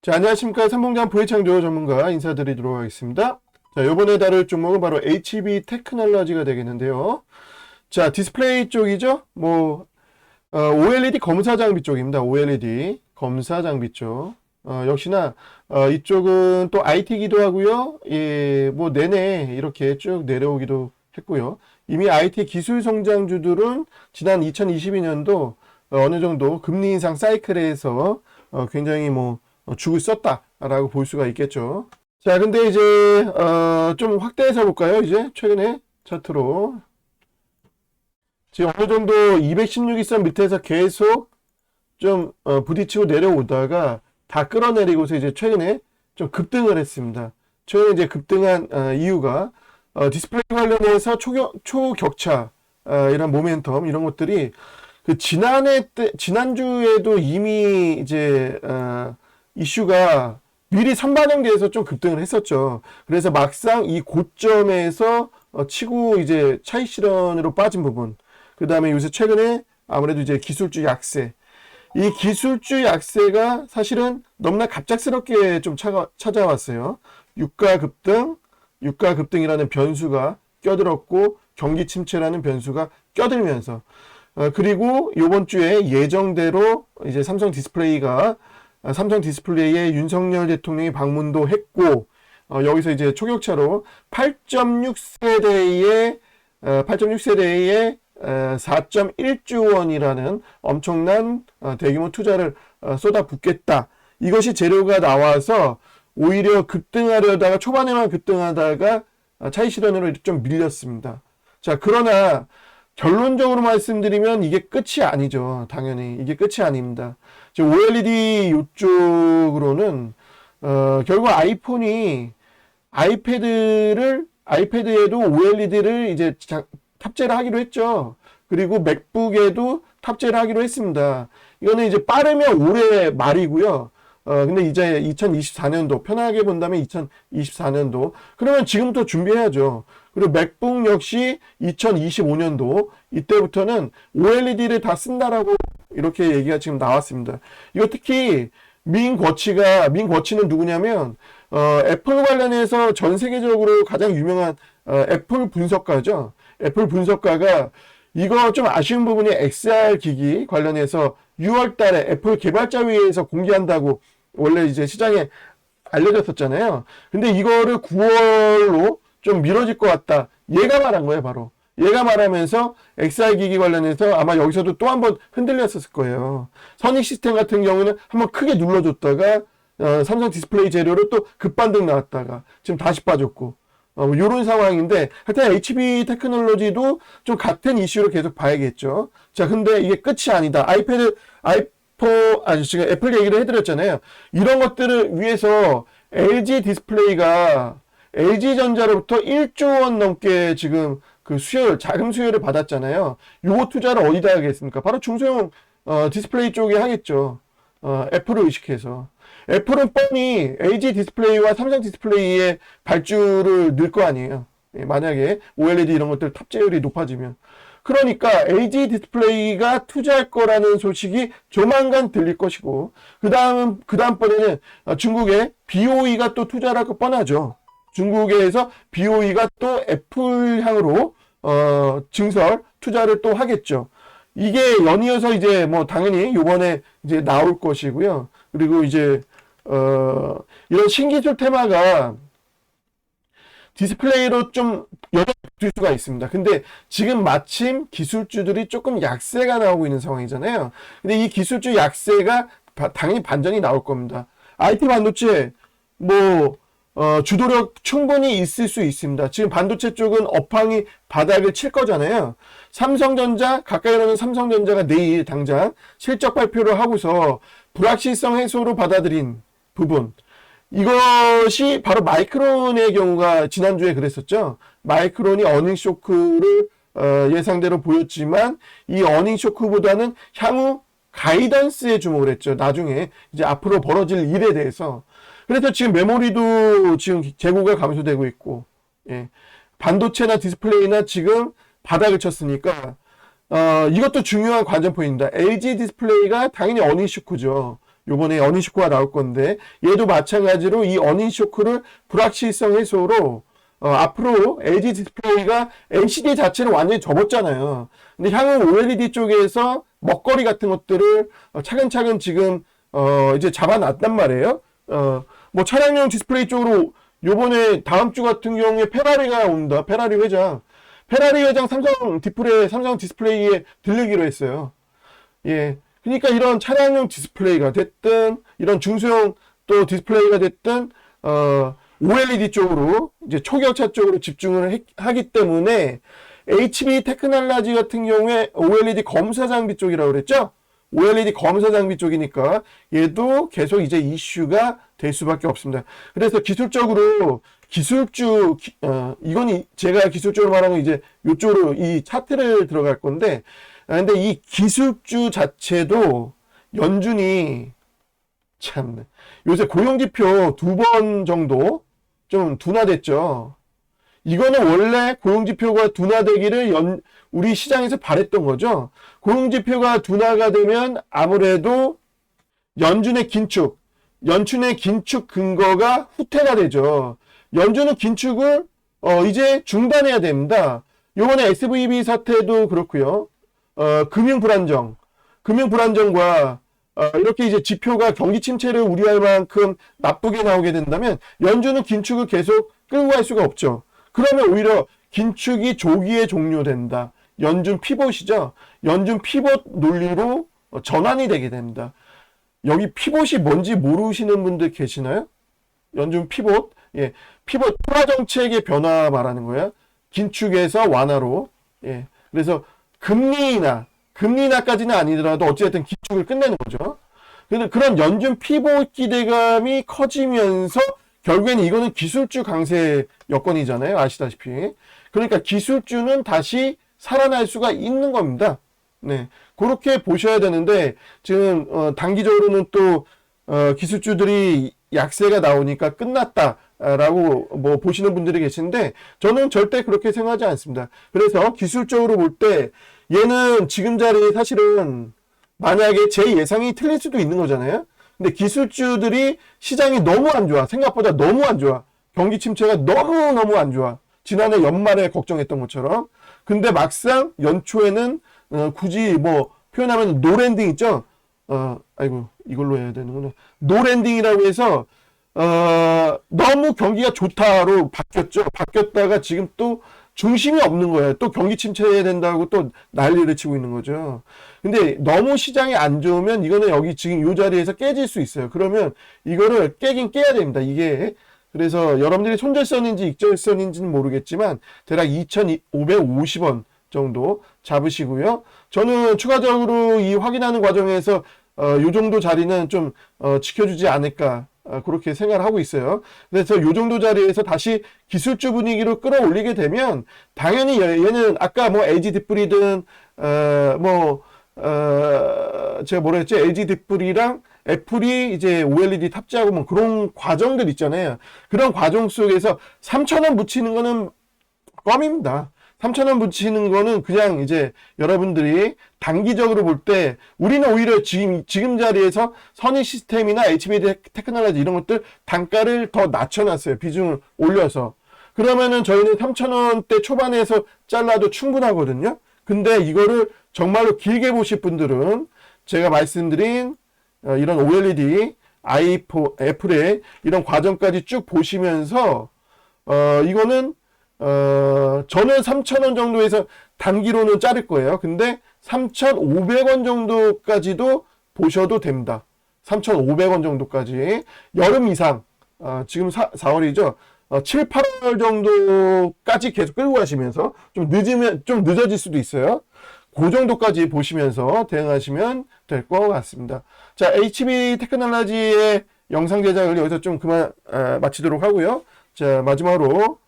자, 안녕하십니까. 삼봉장 부회창조 전문가 인사드리도록 하겠습니다. 자, 요번에 다룰 종목은 바로 HB 테크놀로지가 되겠는데요. 자, 디스플레이 쪽이죠. OLED 검사 장비 쪽입니다. OLED 검사 장비 쪽. 역시나, 이쪽은 또 IT기도 하고요. 예, 내내 이렇게 쭉 내려오기도 했고요. 이미 IT 기술 성장주들은 지난 2022년도 어느 정도 금리 인상 사이클에서 굉장히 죽을 썼다라고 볼 수가 있겠죠. 자, 근데 이제 좀 확대해서 볼까요? 이제 최근에 차트로 지금 어느 정도 216일선 밑에서 계속 좀 부딪히고 내려오다가 다 끌어내리고서 이제 최근에 좀 급등을 했습니다. 최근에 이제 급등한 이유가 디스플레이 관련해서 초격차 이런 모멘텀 이런 것들이 그 지난주에도 이미 이제 이슈가 미리 선반영돼서 좀 급등을 했었죠. 그래서 막상 이 고점에서 치고 이제 차익 실현으로 빠진 부분. 그 다음에 요새 최근에 아무래도 이제 기술주 약세. 이 기술주 약세가 사실은 너무나 갑작스럽게 좀 찾아왔어요. 유가 급등이라는 변수가 껴들었고 경기 침체라는 변수가 껴들면서 그리고 요번 주에 예정대로 이제 삼성 디스플레이에 윤석열 대통령이 방문도 했고 여기서 이제 초격차로 8.6세대의 4.1조 원이라는 엄청난 대규모 투자를 쏟아붓겠다. 이것이 재료가 나와서 오히려 급등하려다가 초반에만 급등하다가 차익 실현으로 좀 밀렸습니다. 자, 그러나 결론적으로 말씀드리면 이게 끝이 아니죠. 당연히 이게 끝이 아닙니다. 지금 OLED 이쪽으로는 결국 아이폰이 아이패드에도 OLED를 이제 탑재를 하기로 했죠. 그리고 맥북에도 탑재를 하기로 했습니다. 이거는 이제 빠르면 올해 말이고요. 근데 이제 2024년도, 편하게 본다면 2024년도. 그러면 지금부터 준비해야죠. 그리고 맥북 역시 2025년도, 이때부터는 OLED를 다 쓴다라고 이렇게 얘기가 지금 나왔습니다. 이거 특히 민거치는 누구냐면, 애플 관련해서 전 세계적으로 가장 유명한 애플 분석가죠. 애플 분석가가 이거 좀 아쉬운 부분이 XR 기기 관련해서 6월 달에 애플 개발자회의에서 공개한다고 원래 이제 시장에 알려졌었잖아요. 근데 이거를 9월로 좀 미뤄질 것 같다. 얘가 말한 거예요, 바로. 얘가 말하면서 XR 기기 관련해서 아마 여기서도 또 한번 흔들렸었을 거예요. 선익 시스템 같은 경우는 한번 크게 눌러줬다가 삼성 디스플레이 재료로 또 급반등 나왔다가 지금 다시 빠졌고 요런 상황인데 하여튼 HB 테크놀로지도 좀 같은 이슈로 계속 봐야겠죠. 자, 근데 이게 끝이 아니다. 지금 애플 얘기를 해드렸잖아요. 이런 것들을 위해서 LG 디스플레이가 LG전자로부터 1조 원 넘게 지금 그 자금 수혜를 받았잖아요. 요거 투자를 어디다 하겠습니까? 바로 중소형 디스플레이 쪽에 하겠죠. 애플을 의식해서. 애플은 뻔히 LG 디스플레이와 삼성 디스플레이의 발주를 넣을 거 아니에요. 만약에 OLED 이런 것들 탑재율이 높아지면. 그러니까 LG 디스플레이가 투자할 거라는 소식이 조만간 들릴 것이고, 그다음번에는 중국의 BOE가 또 투자를 할 거 뻔하죠. 중국에서 BOE가 또 애플 향으로 투자를 또 하겠죠. 이게 연이어서 이제 당연히 요번에 이제 나올 것이고요. 그리고 이제 이런 신기술 테마가 디스플레이로 좀 여전히 수가 있습니다. 근데 지금 마침 기술주들이 조금 약세가 나오고 있는 상황이잖아요. 근데 이 기술주 약세가 당연히 반전이 나올 겁니다. IT 반도체 주도력 충분히 있을 수 있습니다. 지금 반도체 쪽은 업황이 바닥을 칠 거잖아요. 가까이로는 삼성전자가 내일 당장 실적 발표를 하고서 불확실성 해소로 받아들인 부분. 이것이 바로 마이크론의 경우가 지난주에 그랬었죠. 마이크론이 어닝 쇼크를 예상대로 보였지만 이 어닝 쇼크보다는 향후 가이던스에 주목을 했죠. 나중에 이제 앞으로 벌어질 일에 대해서. 그래서 지금 메모리도 지금 재고가 감소되고 있고, 예. 반도체나 디스플레이나 지금 바닥을 쳤으니까 이것도 중요한 관전 포인트입니다. LG 디스플레이가 당연히 어닝 쇼크죠. 요번에 어닝 쇼크가 나올 건데 얘도 마찬가지로 이 어닝 쇼크를 불확실성 해소로 앞으로 LG 디스플레이가 LCD 자체를 완전히 접었잖아요. 근데 향후 OLED 쪽에서 먹거리 같은 것들을 차근차근 지금 이제 잡아놨단 말이에요. 뭐 차량용 디스플레이 쪽으로 요번에 다음 주 같은 경우에 페라리가 온다. 페라리 회장 삼성 디스플레이에 들르기로 했어요. 예. 그러니까 이런 차량용 디스플레이가 됐든 이런 중소형 또 디스플레이가 됐든 OLED 쪽으로 이제 초격차 쪽으로 집중을 하기 때문에 HB 테크놀로지 같은 경우에 OLED 검사 장비 쪽이라고 그랬죠? OLED 검사 장비 쪽이니까 얘도 계속 이제 이슈가 될 수밖에 없습니다. 그래서 기술적으로 이건 제가 기술적으로 말하는 이제 이쪽으로 이 차트를 들어갈 건데, 근데 이 기술주 자체도 연준이 참 요새 고용지표 2번 정도 좀 둔화됐죠. 이거는 원래 고용지표가 둔화되기를 우리 시장에서 바랬던 거죠. 고용지표가 둔화가 되면 아무래도 연준의 긴축 근거가 후퇴가 되죠. 연준은 긴축을 이제 중단해야 됩니다. 요번에 SVB 사태도 그렇고요. 금융 불안정과 이렇게 이제 지표가 경기 침체를 우려할 만큼 나쁘게 나오게 된다면 연준은 긴축을 계속 끌고 갈 수가 없죠. 그러면 오히려 긴축이 조기에 종료된다. 연준 피봇이죠. 연준 피봇 논리로 전환이 되게 됩니다. 여기 피봇이 뭔지 모르시는 분들 계시나요? 연준 피봇. 예. 피봇 통화 정책의 변화 말하는 거예요. 긴축에서 완화로. 예. 그래서 금리 인하까지는 아니더라도 어쨌든 긴축을 끝내는 거죠. 근데 그런 연준 피봇 기대감이 커지면서 결국에는 이거는 기술주 강세 여건이잖아요. 아시다시피. 그러니까 기술주는 다시 살아날 수가 있는 겁니다. 네. 그렇게 보셔야 되는데, 지금, 단기적으로는 또, 기술주들이 약세가 나오니까 끝났다라고 뭐 보시는 분들이 계신데, 저는 절대 그렇게 생각하지 않습니다. 그래서 기술적으로 볼 때, 얘는 지금 자리에 사실은 만약에 제 예상이 틀릴 수도 있는 거잖아요. 근데 기술주들이 시장이 너무 안 좋아. 생각보다 너무 안 좋아. 경기 침체가 너무너무 안 좋아. 지난해 연말에 걱정했던 것처럼. 근데 막상 연초에는 굳이 뭐 표현하면 노랜딩 있죠? 아이고 이걸로 해야 되는구나. 노랜딩이라고 해서 너무 경기가 좋다로 바뀌었죠. 바뀌었다가 지금 또 중심이 없는 거예요. 또 경기 침체해야 된다고 또 난리를 치고 있는 거죠. 근데 너무 시장이 안 좋으면 이거는 여기 지금 이 자리에서 깨질 수 있어요. 그러면 이거를 깨긴 깨야 됩니다. 이게 그래서 여러분들이 손절선인지 익절선인지는 모르겠지만 대략 2,550원 정도 잡으시고요. 저는 추가적으로 이 확인하는 과정에서 요 정도 자리는 좀 지켜주지 않을까 그렇게 생각을 하고 있어요. 그래서 요 정도 자리에서 다시 기술주 분위기로 끌어올리게 되면 당연히 얘는 아까 뭐 LG 뒷불이든 제가 뭐라 했지? LG 뒷불이랑 애플이 이제 OLED 탑재하고 뭐 그런 과정들 있잖아요. 그런 과정 속에서 3,000원 붙이는 거는 껌입니다. 3,000원 붙이는 거는 그냥 이제 여러분들이 단기적으로 볼 때 우리는 오히려 지금 자리에서 선희 시스템이나 HB 테크놀로지 이런 것들 단가를 더 낮춰놨어요. 비중을 올려서. 그러면은 저희는 3,000원대 초반에서 잘라도 충분하거든요. 근데 이거를 정말로 길게 보실 분들은 제가 말씀드린 이런 OLED, 애플의 이런 과정까지 쭉 보시면서 이거는 저는 3,000원 정도에서 단기로는 자를 거예요. 근데 3,500원 정도까지도 보셔도 됩니다. 3,500원 정도까지. 여름 이상, 지금 4월이죠. 7, 8월 정도까지 계속 끌고 가시면서 좀 늦어질 수도 있어요. 그 정도까지 보시면서 대응하시면 될 것 같습니다. 자, HB 테크놀로지의 영상 제작을 여기서 좀 마치도록 하고요. 자, 마지막으로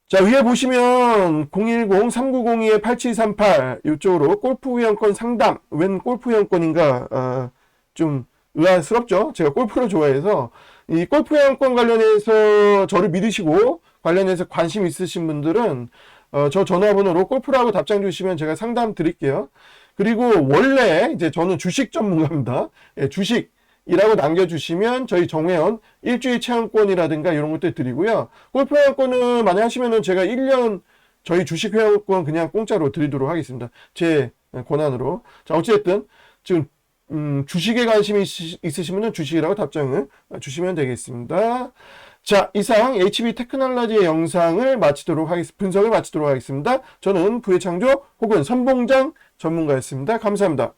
자, 위에 보시면 010-3902-8738 이쪽으로 골프 회원권 상담. 웬 골프 회원권인가 좀 의아스럽죠? 제가 골프를 좋아해서 이 골프 회원권 관련해서 저를 믿으시고 관련해서 관심 있으신 분들은 저 전화번호로 골프라고 답장 주시면 제가 상담 드릴게요. 그리고 원래 이제 저는 주식 전문가입니다. 예, 주식 이라고 남겨주시면 저희 정회원 일주일 체험권이라든가 이런 것들 드리고요. 골프 회원권을 만약 하시면은 제가 1년 저희 주식 회원권 그냥 공짜로 드리도록 하겠습니다. 제 권한으로. 자, 어쨌든 지금 주식에 관심이 있으시면 주식이라고 답장을 주시면 되겠습니다. 자, 이상 HB 테크놀로지의 영상을 마치도록 하겠습니다. 분석을 마치도록 하겠습니다. 저는 부회창조 혹은 선봉장 전문가였습니다. 감사합니다.